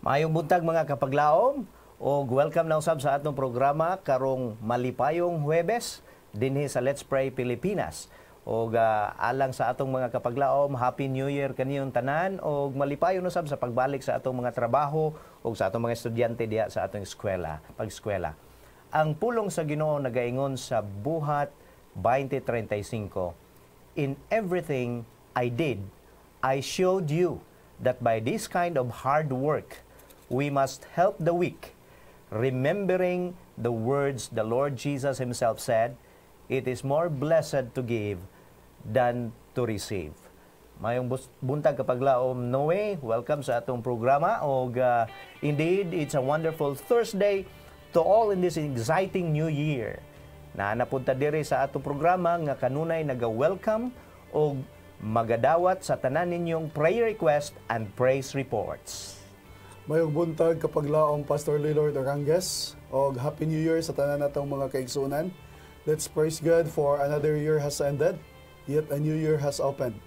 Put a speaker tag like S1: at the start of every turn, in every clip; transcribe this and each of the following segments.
S1: Maayong buntag mga kapaglaom o welcome na usab sa atong programa karong malipayong Huwebes dinhi sa Let's Pray Pilipinas. O alang sa atong mga kapaglaom, Happy New Year kaniyong tanan o malipayon usab sa pagbalik sa atong mga trabaho o sa atong mga estudyante diha sa atong pag-eskwela. Ang pulong sa Ginoo nagaingon sa Buhat 20:35, "In everything I did, I showed you that by this kind of hard work, we must help the weak, remembering the words the Lord Jesus Himself said, it is more blessed to give than to receive." Mayong buntag kapaglaom Noe, welcome sa atong programa. O indeed, it's a wonderful Thursday to all in this exciting new year. Napunta diri sa atong programa nga kanunay naga-welcome o magadawat sa tanan ninyong prayer request and praise reports.
S2: Mayong buntag kapaglaong Pastor Lilord Oranges og Happy New Year sa tanan natong mga kaigsunan. Let's praise God for another year has ended, yet a new year has opened.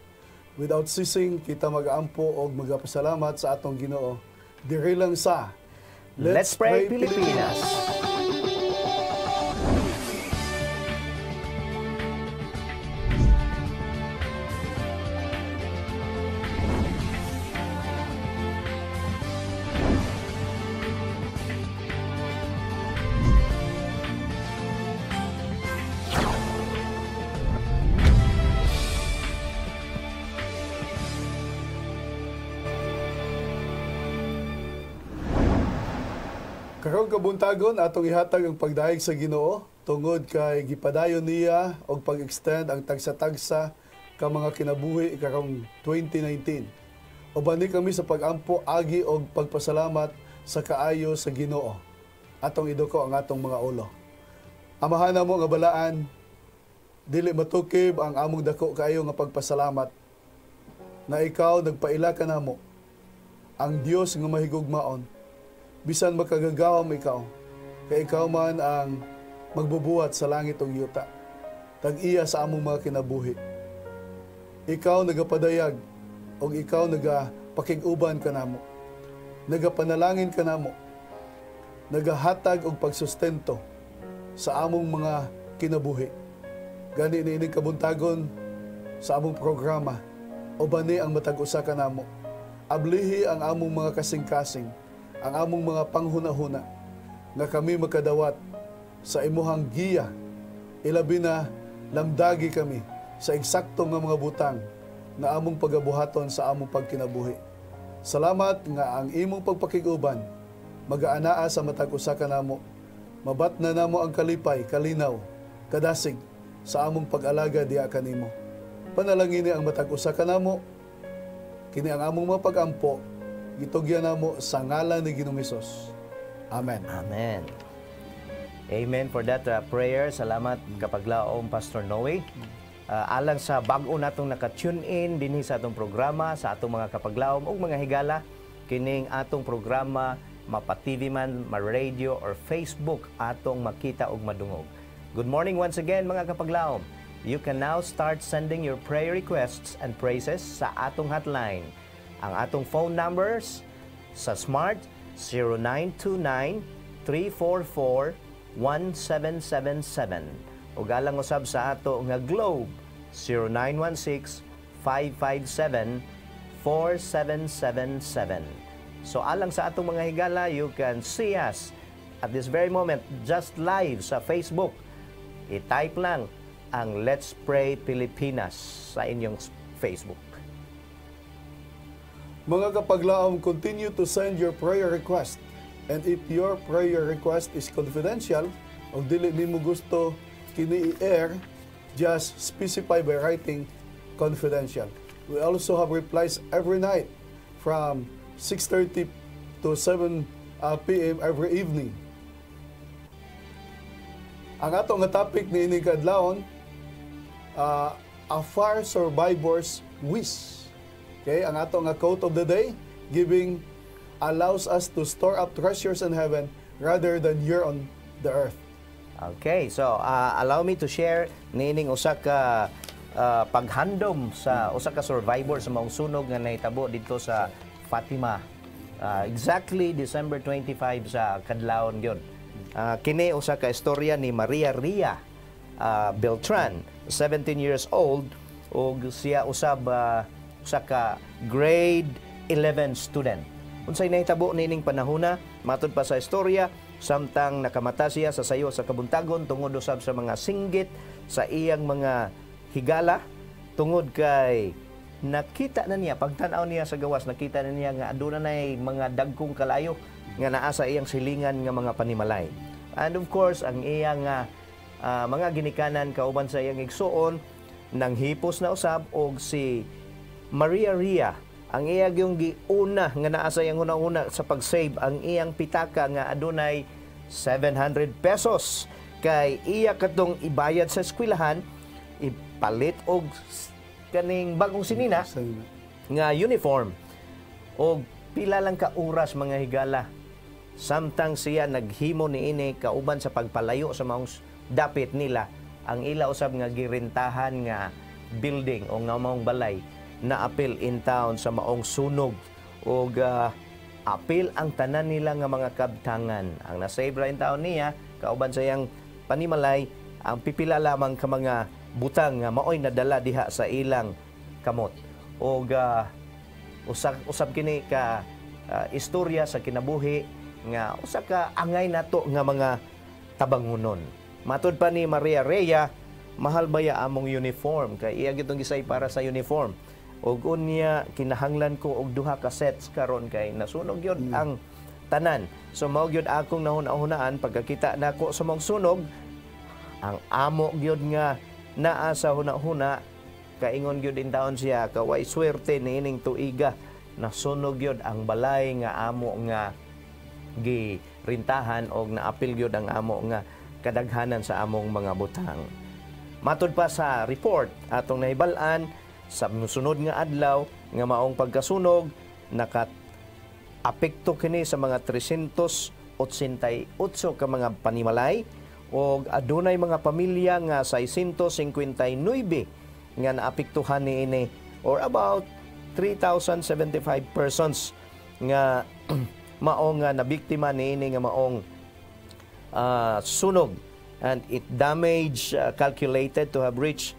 S2: Without ceasing, kita mag-aampo og magapasalamat sa atong Ginoo. Diri lang sa
S1: Let's Pray Pilipinas.
S2: Karong kabuntagon atong ihatag ang pagdayeg sa Ginoo tungod kay gipadayon niya og pag-extend ang tagsa-tagsa ka mga kinabuhi karong 2019. Uban ni kami sa pag-ampo agi og pagpasalamat sa kaayo sa Ginoo. Atong iduko ang atong mga ulo. Amahan namo nga balaan, dili matukib ang among dako kaayo nga pagpasalamat na ikaw nagpaila ka namo ang Dios nga mahigugmaon. Bisan makagagawam ikaw, kay ikaw man ang magbubuhat sa langit ug yuta. Tag-iya sa among mga kinabuhi. Ikaw nagapadayag o ikaw nagapakig-uban ka namo. Nagapanalangin ka namo. Nagahatag og pagsustento sa among mga kinabuhi. Gani niining kabuntagon sa among programa, uban ni ang matag-usa ka namo. Ablihi ang among mga kasing-kasing, ang among mga panghuna-huna, nga kami makadawat sa imuhang giya, ilabi na lamdagi kami sa eksakto nga mga butang na among pagabuhaton sa among pagkinabuhi. Salamat nga ang imong pagpakiguban magaanaa sa matag usa ka namo. Mabat na namo ang kalipay, kalinaw, kadasig sa among pag-alaga diha kanimo. Panalangin ang matag usa ka namo, kini ang among mga pag-ampo, gitugyan namo sa ngalan ni Ginoong Hesus. Amen.
S1: Amen. Amen for that prayer. Salamat kapaglaom Pastor Noe. Alang sa bag-o natong naka-tune in dinhi sa atong programa, sa atong mga kapaglaom ug mga higala, kining atong programa mapa-TV man, ma-radio or Facebook atong makita ug madungog. Good morning once again mga kapaglaom. You can now start sending your prayer requests and praises sa atong hotline. Ang atong phone numbers sa Smart 0929-344-1777 o galang usab sa ato nga Globe 0916-557-4777. So alang sa atong mga higala, you can see us at this very moment just live sa Facebook. I-type lang ang Let's Pray Pilipinas sa inyong Facebook.
S2: Mga kapaglaom, continue to send your prayer request. And if your prayer request is confidential o dili nimo gusto kini i-air, just specify by writing confidential. We also have replies every night from 6:30 to 7 p.m. every evening. Ang ato nga topic ni ining kadlawon, a fire survivor's wish. Okay, ang ato nga quote of the day, giving allows us to store up treasures in heaven rather than here on the earth.
S1: Okay, so allow me to share nining usa ka paghandom sa usa ka survivor sa maong sunog nga nahitabo dito sa Fatima Exactly December 25 sa kadlawon gyud. Kini usa ka istorya ni Maria Ria Beltran, 17 years old, ug siya usab usa ka grade 11 student. Unsay nahitabo nining panahona, matud pa sa istorya, samtang nakamata siya sa sayo sa kabuntagon tungod usab sa mga singgit sa iyang mga higala, tungod kay nakita na niya, pagtanaw niya sa gawas, nakita na niya nga aduna nay mga dagkong kalayo nga naa sa iyang silingan nga mga panimalay. And of course, ang iyang mga ginikanan kauban sa iyang igsuon nang hipos na usab og si Maria Ria, ang iya yung giuna nga naa sa iyang una-una sa pag-save ang iyang pitaka nga adunay 700 pesos. Kay iya katong ibayad sa eskwelahan, ipalit og kaning bagong sinina nga uniform. Og pila lang ka oras mga higala, samtang siya naghimo niini kauban sa pagpalayo sa maong dapit nila, ang ila usab nga girintahan nga building o nga maong balay na apil in town sa maong sunog, o apil ang tanan nila nga mga kabtangan. Ang nasave ra in town niya kauban sa iyang panimalay, ang pipila lamang ka mga butang nga maoy nadala diha sa ilang kamot. O usab kini ka istorya sa kinabuhi nga usa ka angay nato nga mga tabangunon. Matud pa ni Maria Rhea, mahal baya among uniform kay iya gitong gisay para sa uniform. Og unya kinahanglan ko og duha ka sets karon kay nasunog gyud ang tanan. So mao gyud akong nahuna-hunaan pagkakita nako sa mong sunog, ang amo gyud nga naa sa huna-huna, kaingon gyud in taon siya kaway swerte niining tuiga nasunog gyud ang balay nga amo nga girintahan og naapil gyud ang amo nga kadaghanan sa among mga butang. Matud pa sa report atong nahibal-an, sa sunod nga adlaw nga maong pagkasunog, naka-apekto kini sa mga 388 ka mga panimalay o adunay mga pamilya nga 659 nga naapektuhan niini, or about 3,075 persons nga maong nabiktima niini nga maong sunog, and it damage calculated to have reached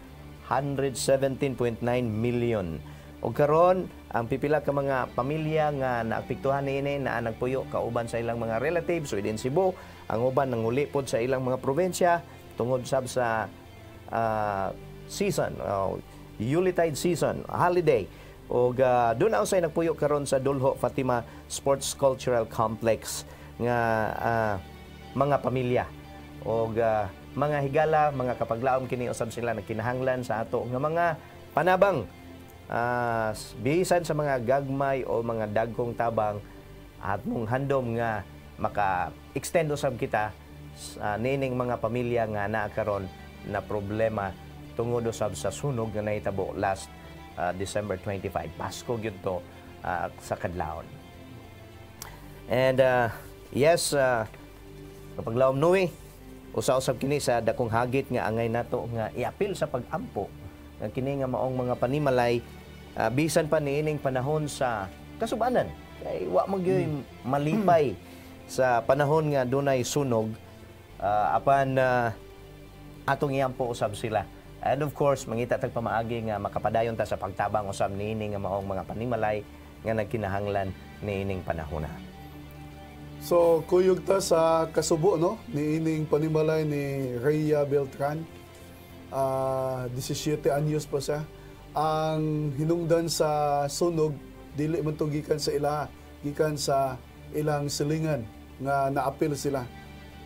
S1: 117.9 million. O karon ang pipila ka mga pamilya nga naapektuhan niini na nagpuyo kauban sa ilang mga relatives within Cebu, ang uban nanguli pod sa ilang mga probinsya tungod sab sa season, Yuletide season, holiday. O doon na usay nagpuyo karon sa Dulho Fatima Sports Cultural Complex nga mga pamilya. O mga higala, mga kapaglaom kini usab sila nagkinahanglan sa ato nga mga panabang, bisan sa mga gagmay o mga dagkong tabang at mong handom nga maka-extend usab kita nining mga pamilya nga naa karon na problema tungod usab sa sunog nga nahitabo last December 25. Pasko gyud to sa kadlawon. And yes, kapaglaom Noe, usa-usab kini sa dakong hagit nga angay nato nga iapil sa pag-ampo nga kini nga maong mga panimalay, bisan pa niining panahon sa kasubanan. Kay wa magyoy malipay sa panahon nga dunay sunog, apan atong iampo usab sila. And of course, mangita tag pamaagi nga makapadayon ta sa pagtabang usab niini nga maong mga panimalay nga nagkinahanglan niining panahona.
S2: So, kuyog ta sa kasubo, no? Niining panimalay ni Rhea Beltran. 17 anyos pa siya. Ang hinungdan sa sunog, dili man to gikan sa ila, gikan sa ilang silingan nga naapil sila.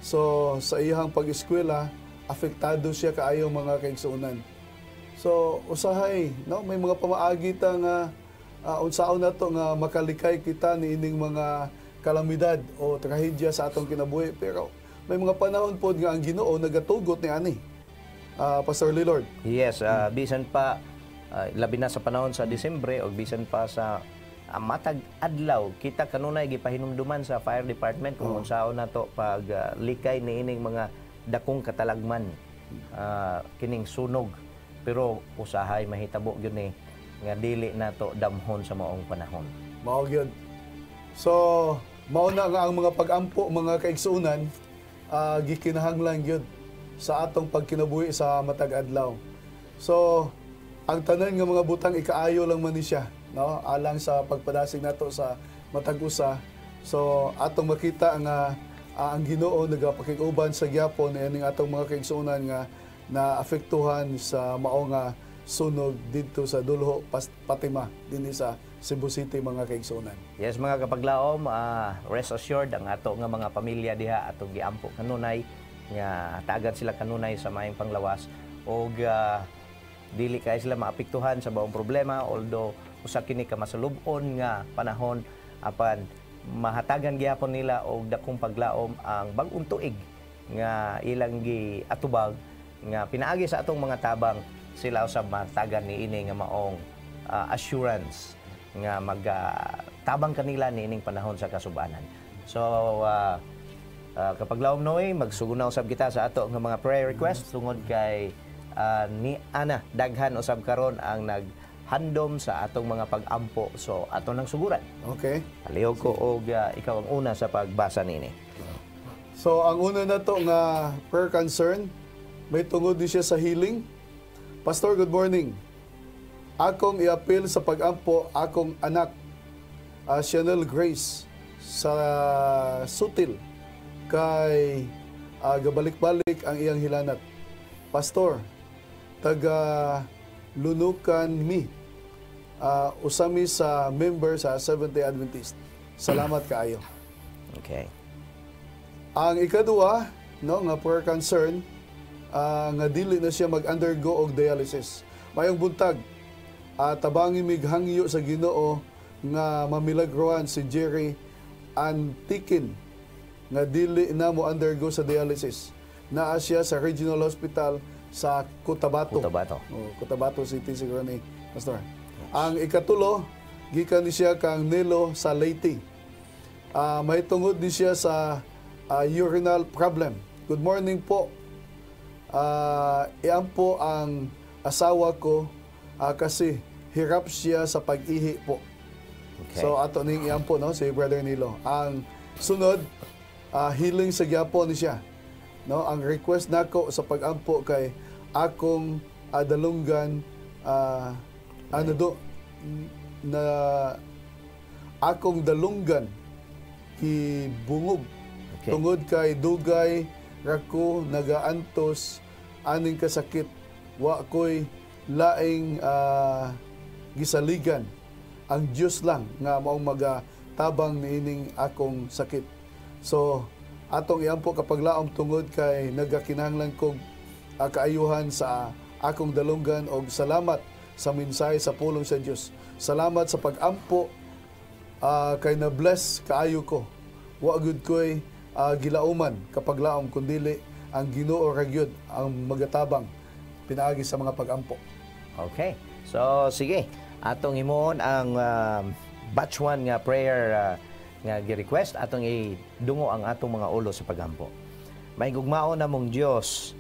S2: So, sa iyang pag-eskwela, apektado siya kaayo mga kaigsuonan. So, usahay, no? May mga pamaagi ta nga unsaon nato nga makalikay kita niining mga kalamidad o trahedya sa atong kinabuhi, pero may mga panahon po nga ang Ginoo nagatugot ni ani. Pastor Lillard.
S1: Yes, bisan pa labi na sa panahon sa Disyembre o bisan pa sa matag adlaw, kita kanunay gipahinumduman sa fire department kung unsaon nato pag likay niining mga dakong katalagman, kining sunog, pero usahay mahitabo gyud ni nga dili nato damhon sa maong panahon.
S2: Mao gyud. So, mauna nga ang mga pag-ampo, mga kaigsuunan, gikinahanglan gyud sa atong pagkinabuhi sa matag adlaw. So, ang tanan nga mga butang ikaayo lang man ni siya, no? Alang sa pagpadasig nato sa matag usa. So, atong makita nga ang Ginoo nagapakig-uban sa gyapon ining atong mga kaigsuunan nga naapektuhan sa mao nga sunog didto sa Dulho, Patima dinhi sa Cebu City, mga kaigsuunan.
S1: Yes, mga kapaglaom, rest assured ang ato nga mga pamilya diha atong giampo kanunay nga tagan sila kanunay sa maayong panglawas og dili kay sila maapektuhan sa bawang problema, although usa kini ka masalub-on nga panahon apan mahatagan gyapon nila og dakong paglaom ang bag-ong tuig nga ilang giatubag nga pinaagi sa atong mga tabang sila usab matagan niini nga maong assurance nga magtabang kanila niining panahon sa kasubanan. So kapag laom Noy, magsugunaw usab kita sa ato nga mga prayer request tungod kay ni Ana daghan usab karon ang naghandom sa atong mga pag-ampo. So ato nang suguran.
S2: Okay.
S1: Palihog ko og ikaw ang una sa pagbasa nini.
S2: So ang una na to nga prayer concern, may tungod di siya sa healing. Pastor, good morning. Akong i-appeal sa pag-ampo akong anak, Chanel Grace, sa sutil kay gabalik-balik ang iyang hilanat. Pastor, taga Lunukan mi, usami sa member sa Seventh-day Adventist. Salamat kaayo.
S1: Okay.
S2: Ang ikaduha, no, nga prayer concern, nga dili na siya mag-undergo og dialysis. Mayong buntag, tabangin mig hangyo sa Ginoo nga mamilagroan si Jerry Antikin nga dili na mo undergo sa dialysis. Naa siya sa Regional Hospital sa Cotabato. Cotabato City siguro ni Pastor. Yes. Ang ikatulo, gikan ni siya kang Nelo sa Leyte. May tungod ni siya sa urinal problem. Good morning po. Iampo ang asawa ko kasi hirap siya sa pag-ihi po. Okay. So ato ning iampo, no, si Brother Nilo. Ang sunod, healing sa gyapon ni siya. No, ang request nako sa pag-ampo kay akong dalunggan ano do na akong dalunggan kibungog. Okay. Tungod kay dugay rako nagaantos aning kasakit, wa koy laing gisaligan. Ang Diyos lang nga maong magatabang niining akong sakit. So atong iampo kapag laom tungod kay nagakinahanglan kog kaayuhan sa akong dalunggan og salamat sa mensahe sa pulong sa Dios. Salamat sa pag-ampo kay na bless kaayo ko. Wa gud koy gilauman kapag laom kundili ang Ginoo ra gyud ang magatabang pinaagi sa mga pag-ampo.
S1: Okay. So sige, atong himuon ang batch 1 nga prayer nga gi-request atong idungo ang atong mga ulo sa pagampo. Maigugmao na mong Dios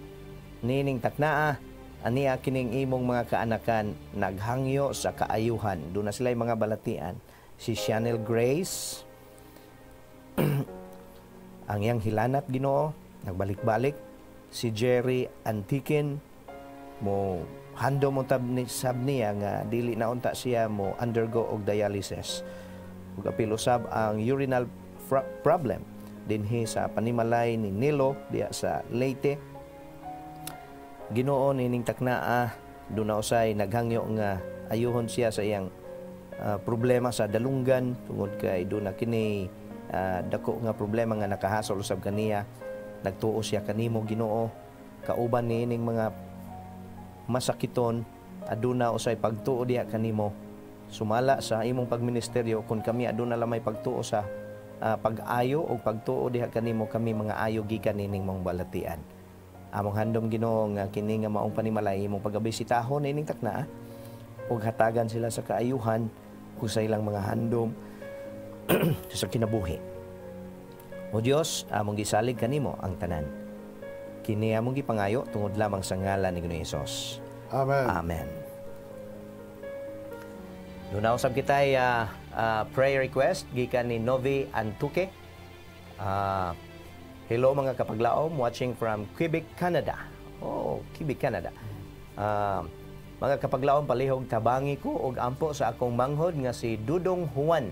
S1: nining taknaa aniya kining imong mga kaanakan naghangyo sa kaayuhan. Doon na sila mga balatian. Si Chanel Grace ang iyang hilanat Ginoo nagbalik-balik. Si Jerry Antikin mo hando mo sab niya nga dili na unta siya mo undergo og dialysis. Ug apil usab ang urinal problem dinhi sa panimalay ni Nilo diya sa Leyte. Ginoo nining taknaa do na usay naghangyo nga ayuhon siya sa iyang problema sa dalunggan tungod kay do na kini dako nga problema nga nakahasol usab kaniya. Nagtuo siya kanimo Ginoo kauban nining mga masakiton aduna usay pagtuo diha kanimo. Sumala sa imong pagministeryo kung kami aduna lamay pagtuo sa pag-ayo o pagtuo diha kanimo kami mga ayo gikan nining mong balatian. Among handom Ginoo nga kini nga maong panimalay imong pagabisitahon nining takna ug hatagan sila sa kaayuhan ug sa ilang mga handom sa kinabuhi. O Dios, among gisalig kanimo ang tanan. Kini among gipangayo tungod lamang sa ngalan ni Ginoong Hesus.
S2: Amen.
S1: Amen. Doon na usab kita prayer request gikan ni Novi Antuque. Hello mga kapaglaom, watching from Quebec, Canada. Oh, Quebec, Canada. Mga kapaglaom, palihog tabangi ko og ampo sa akong manghod nga si Dudong Juan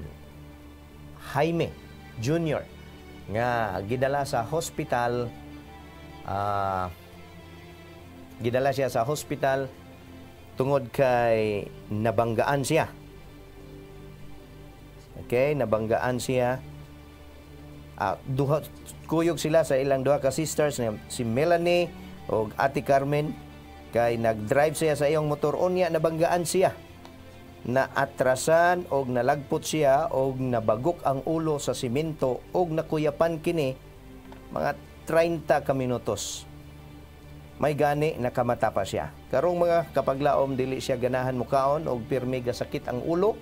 S1: Jaime Jr. nga gidala sa hospital. Gidala siya sa hospital tungod kay nabanggaan siya. Okay, nabanggaan siya. Kuyog sila sa ilang duha ka sisters, si Melanie o Ate Carmen, kay nag-drive siya sa iyong motor unya, nabanggaan siya. Naatrasan o nalagpot siya o nabagok ang ulo sa simento o nakuyapan kini mga 30 ka minutos. May gani nakamata pa siya. Karong mga kapaglaom, dili siya ganahan mukaon og pirmi ga sakit ang ulo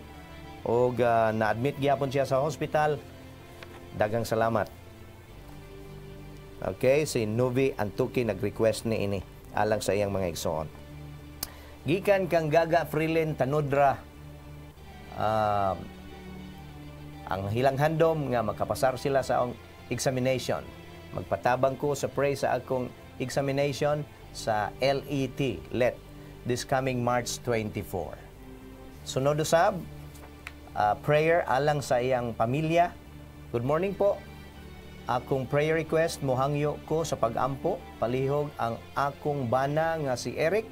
S1: o na-admit gyapon siya sa hospital. Dagang salamat. Okay, si Novi Antuque nag-request ni ini alang sa iyang mga igsoon. Gikan kang Gaga Freeland Tanodra, ang hilang handom nga makapasar sila sa examination. Magpatabang ko sa pray sa akong examination sa LET this coming March 24. Sunod usab, prayer alang sa iyang pamilya. Good morning po. Akong prayer request, mohangyo ko sa pag-ampo, palihog ang akong bana nga si Eric,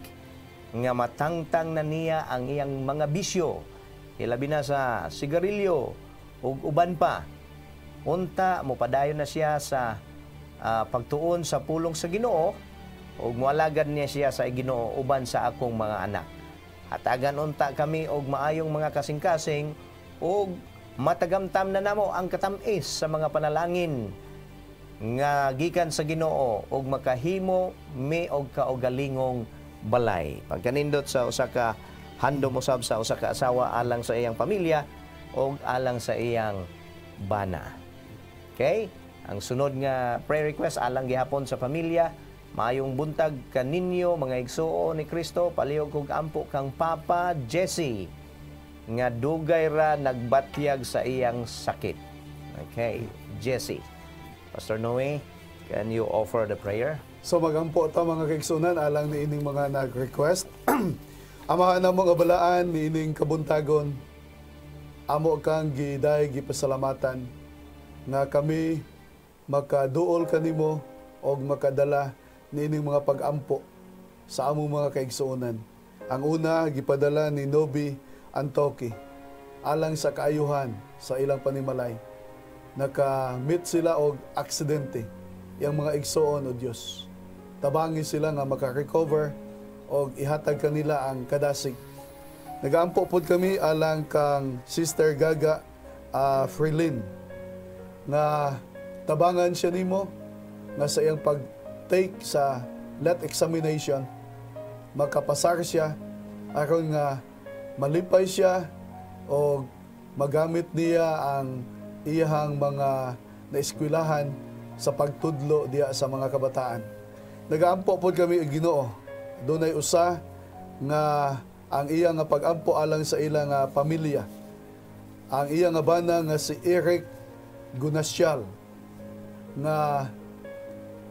S1: nga matangtang na niya ang iyang mga bisyo, ilabi na sa sigarilyo, ug uban pa. Unta, mopadayon na siya sa pagtuon sa pulong sa Ginoo, ug moalagad niya siya sa Ginoo uban sa akong mga anak. Hatagan unta kami og maayong mga kasing-kasing, ug matagamtam na namo ang katamis sa mga panalangin nga gikan sa Ginoo ug makahimo mi og kaugalingong balay. Pagkanindot sa usa ka handom usab sa usa ka asawa alang sa iyang pamilya ug alang sa iyang bana. Okay? Ang sunod nga prayer request alang gihapon sa pamilya, maayong buntag kaninyo mga igsuo ni Kristo, palihog kog ampo kang Papa Jesse nga dugay ra nagbatyag sa iyang sakit. Okay, Jesse. Pastor Noe, can you offer the prayer?
S2: So magampo ta mga kaigsunan alang ni ining mga nag-request. Amahan na mong abalaan ni ining kabuntagon. Amo kang giday gipasalamatan nga kami makaduol kanimo og makadala ni ining mga pag-ampo sa among mga kaigsuonan. Ang una gipadala ni Novi Antuque alang sa kaayuhan sa ilang panimalay. Naka-meet sila og aksidente yang mga igsoon o Dios. Tabangi sila nga maka-recover og ihatag kanila ang kadasig. Nagaampo pod kami alang kang Sister Gaga Freeland nga tabangan siya nimo nga sa iyang pag-take sa LET examination makapasar siya aron nga malipay siya o magamit niya ang iyahang mga naeskwilahan sa pagtudlo diya sa mga kabataan. Nagaampo pod kami og Ginoo. Dunay usa nga ang iya nga pag-ampo alang sa ilang pamilya. Ang iya nga bana nga si Eric Gunasyal nga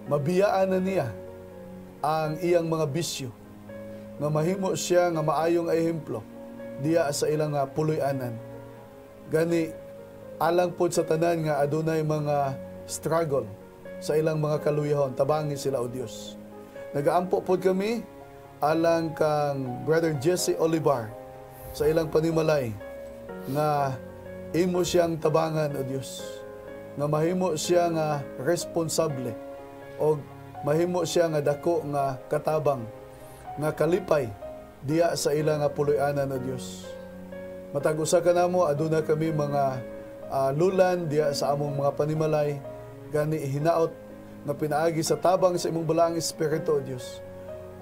S2: mabiyaan na niya ang iyang mga bisyo nga mahimo siya nga maayong ehemplo diya sa ilang puloy-anan. Gani alang pod sa tanan nga adunay mga struggle sa ilang mga kaluyahon, tabangi sila o Dios. Nagaampo pod kami alang kang Brother Jesse Olivar sa ilang panimalay nga imo siyang tabangan o Dios, nga mahimo siya nga responsable o mahimo siya nga dako nga katabang nga kalipay diya sa ilang puloy-anan o Dios. Matag usa ka namo aduna kami mga lulan diya sa among mga panimalay, gani hinaot nga pinaagi sa tabang sa imong balaang espiritu o Dios.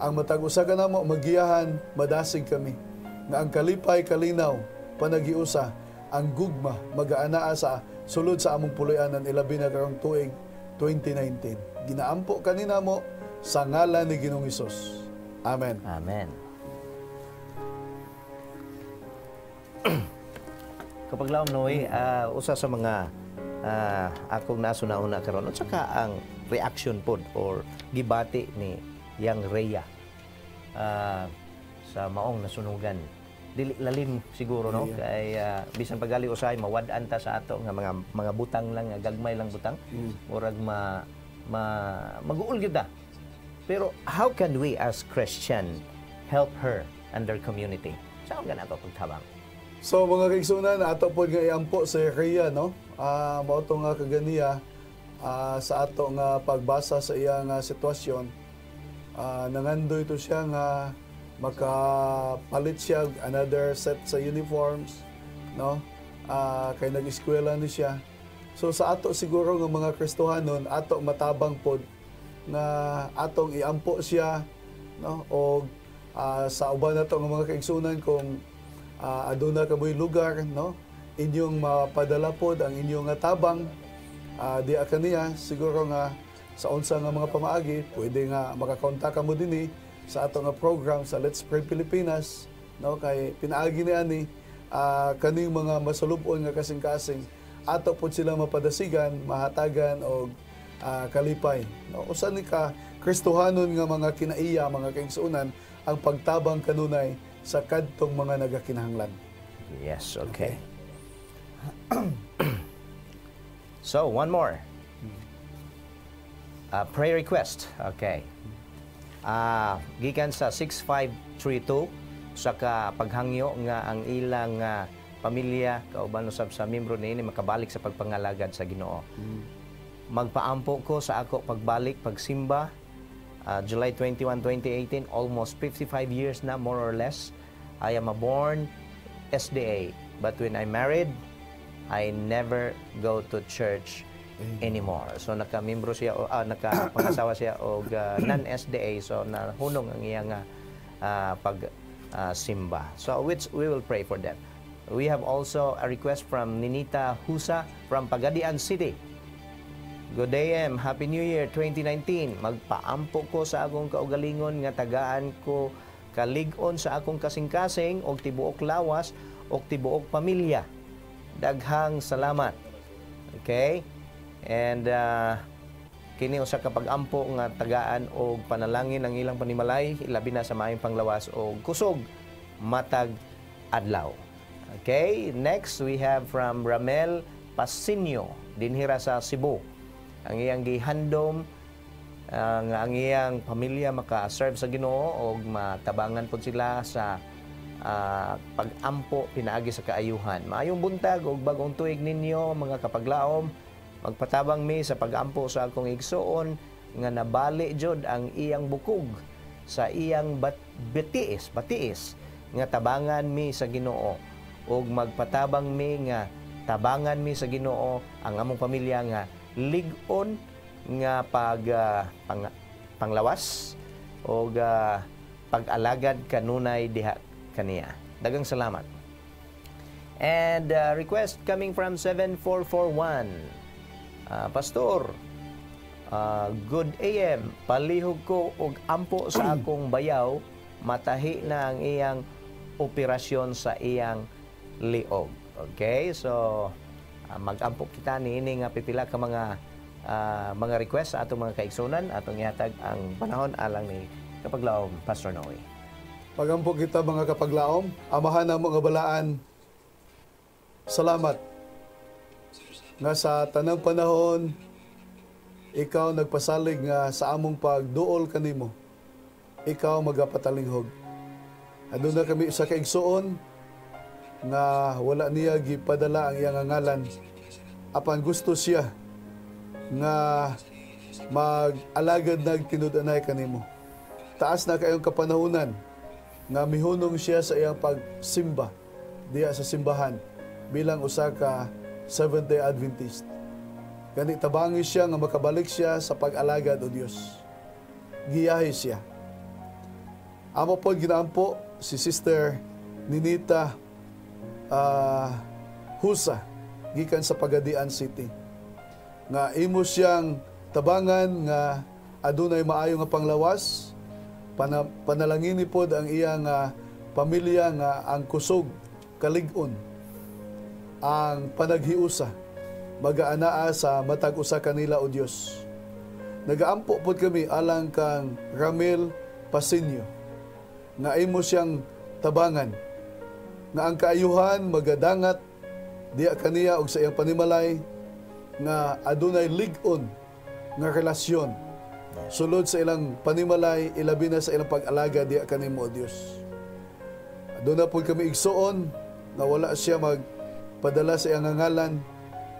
S2: Ang matag usa ka namo magiyahan, madasig kami nga ang kalipay kalinaw panagiusa ang gugma magaanaa sa sulod sa among puloy-anan ilabi na karong tuig 2019. Ginaampo kanina mo sa ngalan ni Ginoong Hesus. Amen.
S1: Amen. Kapaglaom Noy, usa sa mga akong nasuna-una karon at saka ang reaction pod or gibati ni yang Rhea sa maong nasunugan. Dili lalim siguro no kay bisan pagali usay mawad-an ta sa ato nga mga butang lang nga gagmay lang butang murag mag-uul gyud ta. Pero how can we as Christian help her and their community? Saan ka nato pagtabang?
S2: So mga kaigsunan, ato po nga iampo sa Rhea, no? Mao to nga kaganiya sa ato nga pagbasa sa iyang sitwasyon. Nangandoy to siya nga makapalit siya another set sa uniforms, no? Kay nag-eskwela ni siya. So sa ato siguro nga mga Kristohanon, ato matabang pod nga atong iampo siya, no? O sa uban nato nga mga kaigsunan kung aduna kamoy lugar, no? Inyong mapadala pod ang inyong tabang di kaniya siguro nga sa unsa nga mga pamaagi pwede nga makakontak mo dinhi sa ato nga program sa Let's Pray Pilipinas, no? Kay pinaagi ni ani kaning mga masulubon nga kasing-kasing ato pod sila mapadasigan, mahatagan og kalipay, no? Usa ni ka Kristohanon nga mga kinaiya, mga kaigsunan ang pagtabang kanunay sa kadtong mga nagakinahanglan.
S1: Yes, okay. So, one more. Prayer request. Okay. Gikan sa 6532 sa paghangyo nga ang ilang pamilya kauban usab sa miyembro niini makabalik sa pagpangalagad sa Ginoo. Magpaampo ko sa ako pagbalik pagsimba July 21, 2018, almost 55 years na, more or less. I am a born SDA, but when I married, I never go to church anymore. So naka-membro siya, naka-pangasawa siya og non-SDA, so nahunong ang iyang pag-simba. So which we will pray for them. We have also a request from Ninita Husa from Pagadian City. Good day, Happy New Year 2019. Magpaampo ko sa akong kaugalingon nga tagaan ko kalig-on sa akong kasing-kasing og tibuok lawas og tibuok pamilya. Daghang salamat. Okay? And kini usa ka pag-ampo nga tagaan og panalangin ang ilang panimalay labi na sa maayong panglawas og kusog matag adlaw. Okay? Next we have from Ramel Pasinio dinhira sa Cebu. Ang iyang gihandom nga ang iyang pamilya maka-serve sa Ginoo og matabangan pod sila sa pag-ampo pinaagi sa kaayuhan. Maayong buntag og bagong tuig ninyo mga kapaglaom. Magpatabang mi sa pag-ampo sa akong igsuon nga nabali jud ang iyang bukog sa iyang batiis nga tabangan mi sa Ginoo og magpatabang mi nga tabangan mi sa Ginoo ang among pamilya nga lig-on nga panglawas o pag-alagad kanunay diha kaniya. Dagang salamat. And request coming from 7441. Pastor, good AM. Palihog ko og ampo sa akong bayaw, matahi na ang iyang operasyon sa iyang liog. Okay? So, mag-ampo kita niini nga pipila ka mga request sa atong mga kaigsunan atong ihatag ang panahon alang ni Kapaglaom Pastor Noe.
S2: Pagampo kita mga kapaglaom, amahan na mga balaan. Salamat nga sa tanang panahon ikaw nagpasalig nga sa among pagduol kanimo. Ikaw magapatalingog. Aduna kami sa kaigsuon nga wala niya gipadala ang iyang ngalan apan gusto siya nga mag-alagad nagtinud-anay kanimo. Taas na kayong kapanahunan nga mihunong siya sa iyang pagsimba diya sa simbahan bilang usa ka Seventh-day Adventist. Gani tabangi siya nga makabalik siya sa pag-alagad o Dios. Giyahi siya. Amo po ginaampo si Sister Ninita Husa gikan sa Pagadian City nga imo siyang tabangan nga adunay maayo nga panglawas panalangin pod ang iyang pamilya nga ang kusog kalig-on ang panaghiusa magaanaa sa matag usa kanila o Dios. Nagaampo pod kami alang kang Ramil Pasinio nga imo siyang tabangan nga ang kaayuhan magadangat diya kaniya og sa iyang panimalay nga adunay lig-on nga relasyon sulod sa ilang panimalay ilabi na sa ilang pag-alaga diya kanimo o Dios. Aduna pod kami igsuon na wala siya magpadala sa iyang ngalan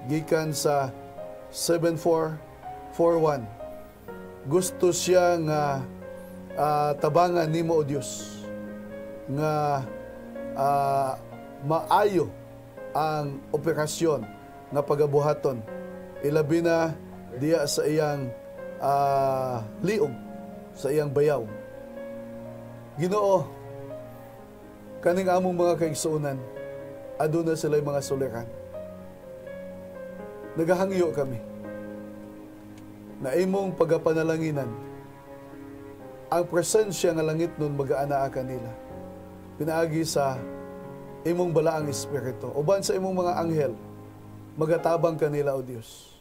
S2: gikan sa 7441. Gusto siya nga tabangan nimo o Dios nga maayo ang operasyon nga pagabuhaton ilabi na diya sa iyang liog sa iyang bayaw. Ginoo, kaning among mga kaigsuonan aduna sila'y mga suliran. Nagahangyo kami na imong pagapanalanginan ang presensya nga langit nun magaanaa kanila pinaagi sa imong balaang espiritu uban sa imong mga anghel magatabang kanila o Dios.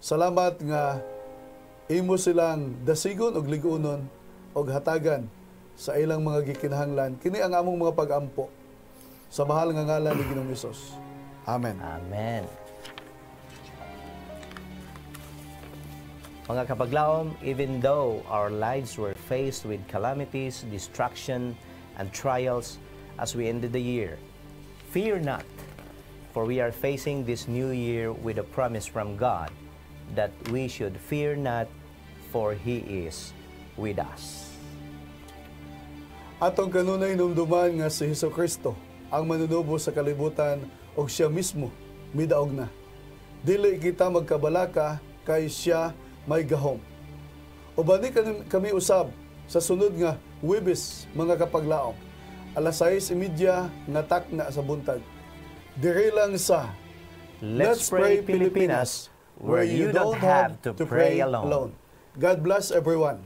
S2: Salamat nga imo silang dasigon og lig-unon og hatagan sa ilang mga gikinahanglan kini ang among mga pag-ampo sa mahal nga ngalan ni Ginoong Hesus. Amen.
S1: Amen. Mga kapaglaom, even though our lives were faced with calamities, destruction, and trials as we ended the year, fear not, for we are facing this new year with a promise from God that we should fear not, for He is with us.
S2: Atong kanunay numduman nga si Hesukristo ang manunubo sa kalibutan og siya mismo midaog na. Dili kita magkabalaka kay siya may gahom. Ubani kami usab sa sunod nga Huwebes mga kapaglaom. Alas 6:30 nga takna sa buntag. Diri lang sa
S1: Let's Pray Pilipinas, where you don't have to pray alone.
S2: God bless everyone.